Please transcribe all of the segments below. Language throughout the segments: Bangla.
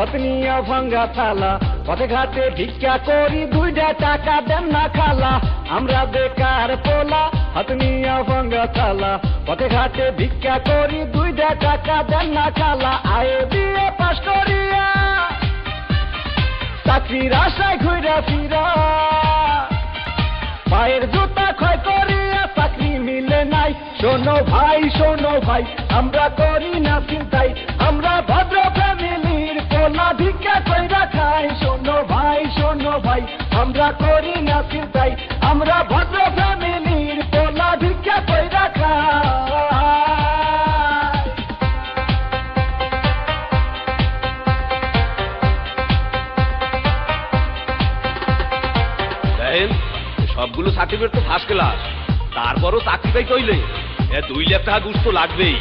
হাত নিয়া ভাঙ্গা থালা, পথে ঘাটে ভিক্ষা করি, 2টা টাকা দেন না খালা। আমরা বেকার পোলা, হাত নিয়া ভাঙ্গা থালা, পথে ঘাটে ভিক্ষা করি, 2টা টাকা দেন না খালা। আয়ে বিয়ে পাশ করিয়া চাকরির আশায় ঘুরা ফিরা, পায়ের জুতা ক্ষয় করিয়া চাকরি মিলে নাই। শোনো ভাই আমরা করি না চিন্তাই, আমরা ভদ্র ফ্যামিলির পোলা, ভিক্ষা কইরা খাই। শোনো ভাই আমরা করি না চিন্তাই, আমরা ভদ্র ফ্যামিলির পোলা, ভিক্ষা কইরা খাই। সবগুলো সার্টিফিকেট তো ফার্স্ট ক্লাস, তারপরও চাকরি পাই কইলে 2 লাখ টাকা ঘুষ তো লাগবেই।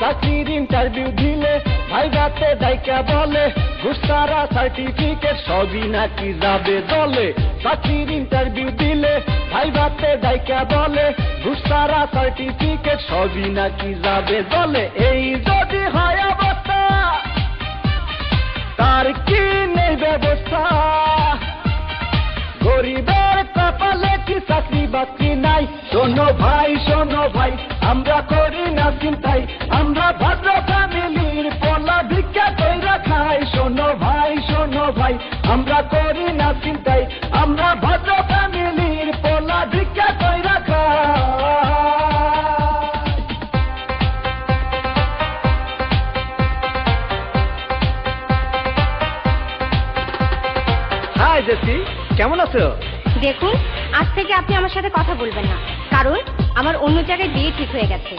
চাকরির ইন্টারভিউ দিলে ভাইভাতে দায়িকা বলে, ঘুষ ছাড়া সার্টিফিকেট সবই নাকি যাবে দলে। চাকরির ইন্টারভিউ দিলে ভাইভাতে দায়িকা বলে, ঘুষ ছাড়া সার্টিফিকেট সবই নাকি যাবে দলে। এই যদি হয় অবস্থা, তার কি নেই ব্যবস্থা? গরিবের কপালে কি চাকরি বাকরি নাই? শোনো ভাই আমরা করি না চিন্তাই, আমরা ভদ্র ফ্যামিলির পোলা, ভিক্ষা কইরা খাই। শোনো ভাই আমরা করি না চিন্তাই, আমরা ভদ্র ফ্যামিলির পোলা, ভিক্ষা কইরা খাই। হাই জেসি, কেমন আছো? দেখুন, আজ থেকে আপনি আমার সাথে কথা বলবেন না, কারণ আমার অন্য জায়গায় বিয়ে ঠিক হয়ে গেছে।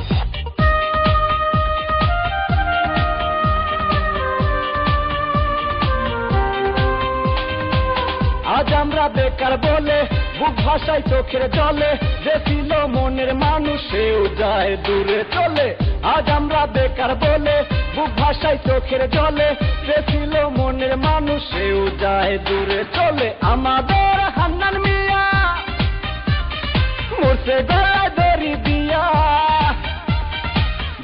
আজ আমরা বেকার বলে বুক ভাষায় চোখের জলে, যে ছিল মনের মানুষ সেও যায় দূরে চলে। আজ আমরা বেকার বলে বুক ভাষায় চোখের জলে, যে ছিল মনের মানুষ সেও যায় দূরে চলে। আমাদের হান্নান মিয়া মরছে গলায় দড়ি দিয়া,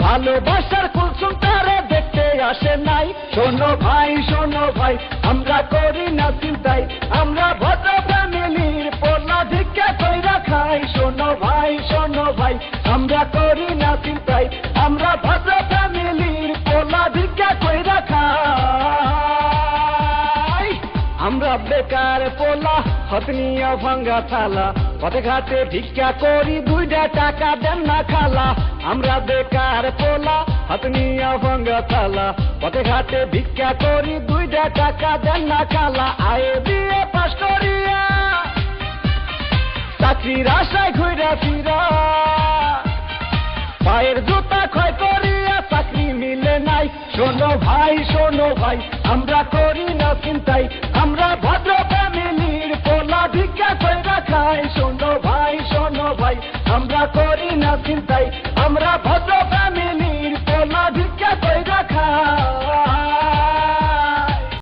ভালোবাসার কুলসুম তারে দেখতে আসে নাই। শোনো ভাই আমরা করি না চিন্তাই, আমরা ভদ্র ফ্যামিলির পোলা, ভিক্ষা কইরা খাই। শোনো ভাই আমরা করি না চিন্তাই, আমরা ভদ্র ফ্যামিলির পোলা, ভিক্ষা কইরা খাই। আমরা বেকার পোলা, হাত নিয়া ভাঙ্গা থালা, পথে ঘাটে ভিক্ষা করি, 2টা টাকা দেন না খালা। আমরা বেকার পোলা, হাত নিয়া ভাঙ্গা থালা, পথে ঘাটে ভিক্ষা করি, 2টা টাকা দেন না খালা। আয়ে বিয়ে পাশ করিয়া চাকরির আশায় ঘুরা ফিরা, পায়ের জুতা ক্ষয় করিয়া চাকরি মিলে নাই। শোনো ভাই আমরা করি না চিন্তাই, আমরা ভদ্র ফ্যামিলির পোলা, ভিক্ষা কইরা খাই। শোনো ভাই আমরা করি না চিন্তাই, আমরা ভদ্র